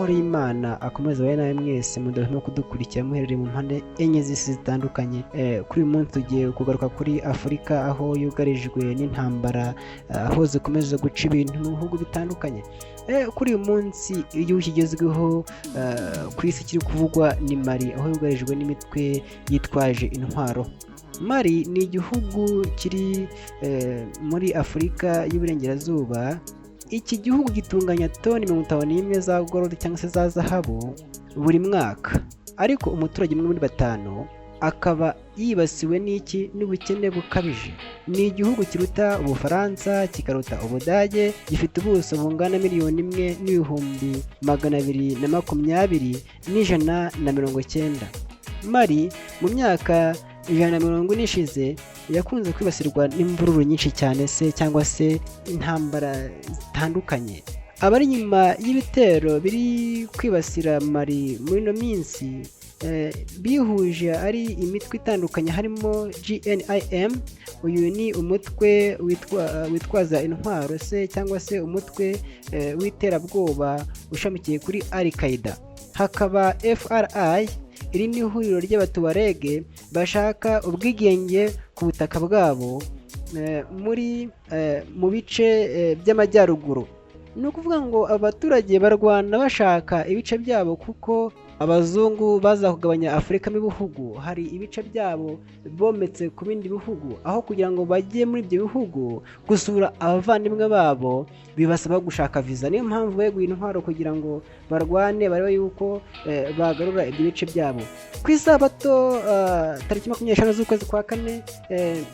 amahoro y'Imana akomeza abaye nawe mwese mudahwema kudukurikira muherereye mu mpande enye z'isi zitandukanye. Kuri uyu munsi tugiye kugaruka kuri Afurika aho yugarijwe n'intambara, aho zikomeza guca ibintu mu bihugu bitandukanye. Kuri uyu munsi igihugu kigezweho ku isi kiri kuvugwa ni Mali, aho yugarijwe n'imitwe yitwaje intwaro. Mali ni igihugu kiri muri Afurika y'Iburengerazuba. Iki gihugu gitunganya toni 51 za gold cyangwa se za zahabu buri mwaka, ariko umuturage umwe muri 5 akaba yibasiwe n'ubukene bukabije. Ni igihugu kiruta Ubufaransa, kikaruta Ubudage, gifite ubuso bungana 1,220,190. Mali mu myaka 140 ishize yakunze kwibasirwa n'imvururu nyinshi cyane se cyangwa se intambara zitandukanye. Abari nyuma y'ibitero biri kwibasira Mali muri no minsi bihuje ari imitwe itandukanye, harimo GNIM. Uyu ni umutwe witwaza intwaro se cyangwa se umutwe w'iterabwoba ushamikiye kuri Al-Qaeda. Hakaba FRI, iri ni ihuriro ry'abatuwarege bashaka ubwigenge ku butaka bwabo mu bice by'amajyaruguru. Ni ukuvuga ngo abaturage barwana bashaka ibice byabo, kuko abazungu baza kugabanya Afurika mu bihugu. Hari ibice byabo bometse ku bindi bihugu, aho kugira ngo bajye muri ibyo bihugu gusura abavandimwe babo bibasaba gushaka viza. Niyo mpamvu beguye intwaro kugira ngo barwane barebe yuko bagarura ibyo bice byabo. Ku isabato tariki 25 z'ukwezi kwa 4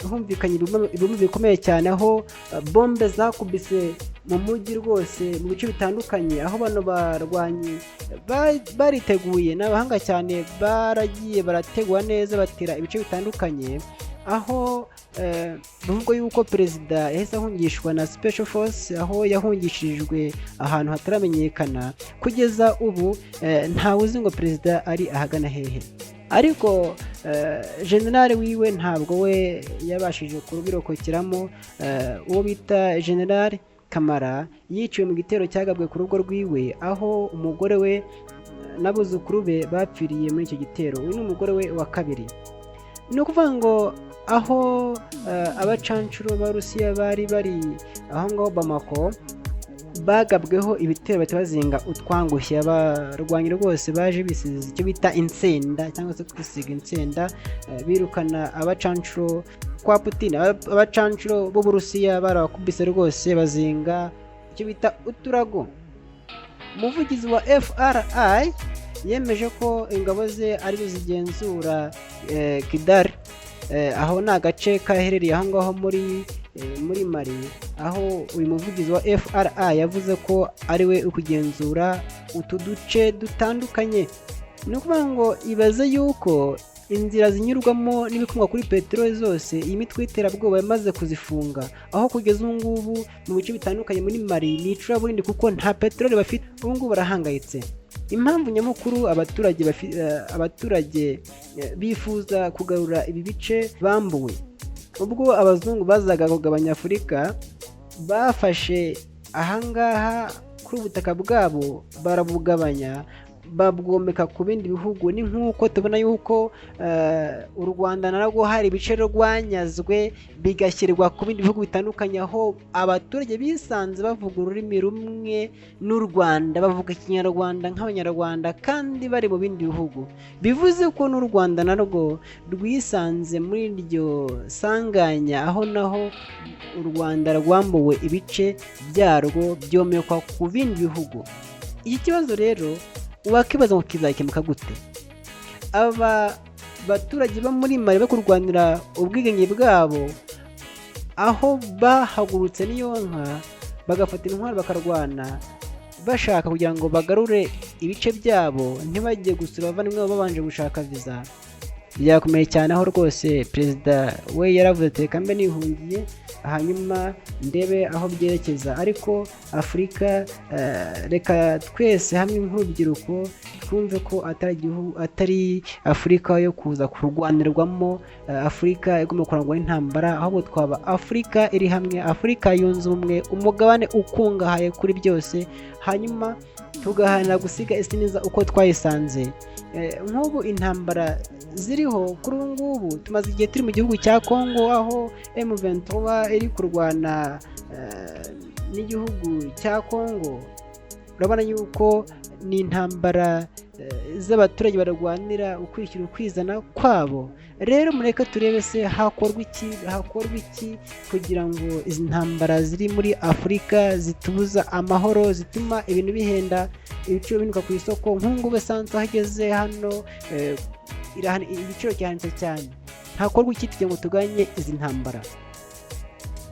humvikanye ibintu bikomeye cyane, aho bombe zakubise mu mujyi rwose mu bice bitandukanye, aho bano barwanyi bariteguye n'abahanga cyane, baragiye barategwa neza batera ibice bitandukanye, aho bivugwa yuko perezida yahise ahungishwa na special force, aho yahungishirijwe ahantu hataramenyekana. Kugeza ubu ntawe uzi ngo perezida ari ahagana hehe, ariko generale wiwe ntabwo we yabashije kubirokokeramo. Uwo bita generale Kamara yiciwe mu gitero cyagabwe ku rugo rwiwe, aho umugore we n'abuzukuru be bapfiriye muri icyo gitero. Uyu ni umugore we wa kabiri. Ni ukuvuga ngo aho abacancuro b'Abarusiya bari aho ngaho Bamako bagabweho ibitero bahita bazinga utwangushye. Abarwanyi rwose baje bisize icyo bita insenda cyangwa se kwisiga insenda, birukana abacancuro kwa Putin. Abacancuro b'Uburusiya barabakubise rwose bazinga icyo bita uturago. Umuvugizi wa FRI yemeje ko ingabo ze arizo zigenzura Kidal, aho ni agace kaherereye aho ngaho muri Mali, aho uyu muvugizi wa FRI yavuze ko ariwe uri kugenzura utu duce dutandukanye. Ni ukuvuga ngo ibaze yuko inzira zinyurwamo n'ibikomoka kuri peteroli zose iyi mitwe y'iterabwoba yamaze kuzifunga, aho kugeza ubu ngubu mu bice bitandukanye muri Mali ni icuraburindi kuko nta peteroli bafite. Ubu ngubu barahangayitse. Impamvu nyamukuru abaturage bifuza kugarura ibi bice bambuwe. Ubwo abazungu bazaga kugabanya Afurika, bafashe ahangaha kuri ubutaka bwabo barabugabanya, babwomeka ku bindi bihugu. Ni nk'uko tubona yuko u Rwanda narwo hari ibice rwanyazwe bigashyirwa ku bindi bihugu bitandukanye, aho abaturage bisanze bavuga ururimi rumwe n'u Rwanda, bavuga Ikinyarwanda nk'Abanyarwanda kandi bari mu bindi bihugu. Bivuze ko n'u Rwanda narwo rwisanze muri iryo sanganya, aho naho u Rwanda rwambuwe ibice byarwo byomekwa ku bindi bihugu. Iki kibazo rero wakibaza ngo kizakemuka gute? Aba baturage bo muri Mali bo kurwanira ubwigenge bwabo, aho bahagurutse niyo nka bagafata intwaro bakarwana bashaka kugira ngo bagarure ibice byabo, ntibajye gusura abavandimwe babo babanje gushaka viza. Byakomeye cyane, aho rwose perezida we yaravuze ati reka mbe nihungiye, hanyuma ndebe aho byerekeza. Ariko Afurika, reka twese hamwe nk'urubyiruko twumve ko atari Afurika yo kuza kurwanirwamo, Afurika igomba kurangwa n'intambara, ahubwo twaba Afurika iri hamwe, Afurika yunze ubumwe, umugabane ukungahaye kuri byose, hanyuma tugaharanira gusiga isi neza uko twayisanze. Nk'ubu intambara ziriho kuri ubu ngubu, tumaze igihe turi mu gihugu cya Congo, aho M23 iri kurwana n'igihugu cya Congo. Urabona yuko ni intambara z'abaturage barwanira ukwishyira ukwizana kwabo. Rero mureke turebe se hakorwa iki kugira ngo izi ntambara ziri muri Afurika zitubuza amahoro, zituma ibintu bihenda, ibiciro binuka ku isoko. Nk'ubu esanse hageze hano igiciro cyahanitse cyane. Hakorwa iki kugira ngo tuganye izi ntambara?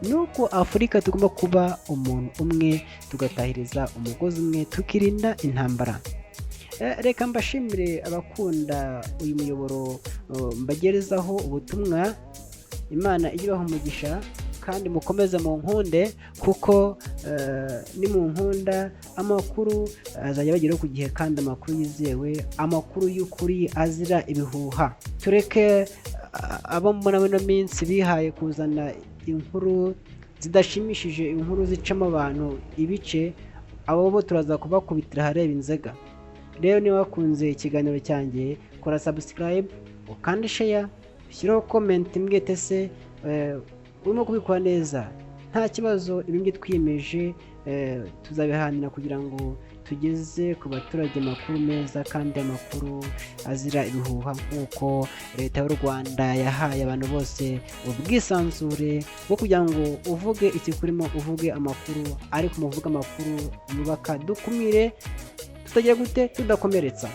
Nuko Afurika tugomba kuba umuntu umwe, tugatahiriza umugozi umwe, tukirinda intambara. Reka mbashimire abakunda uyu muyoboro mbagerezaho ubutumwa. Imana ijye ibaha umugisha kandi mukomeze mu nkunde, kuko ni mu nkunda amakuru azajya bageraho ku gihe, kandi amakuru yizewe, amakuru y'ukuri azira ibihuha. Tureke abo muri ino minsi bihaye kuzana inkuru zidashimishije, inkuru zicamo abantu ibice, abo bo turaza kubakubitira ahareba inzega. Rero niba wakunze ikiganiro cyanjye, kora subscribe, ukande share, ushyiraho comment mbwete se urimo kubikora neza. Nta kibazo, ibingi twiyemeje tuzabihanira kugira ngo tugeze ku baturage amakuru meza kandi amakuru azira ibihuha, nk'uko leta y'u Rwanda yahaye abantu bose ubwisanzure bwo kugira ngo uvuge ikikurimo, uvuge amakuru, ariko muvuge amakuru yubaka, dukumire tutagira gute tudakomeretsa.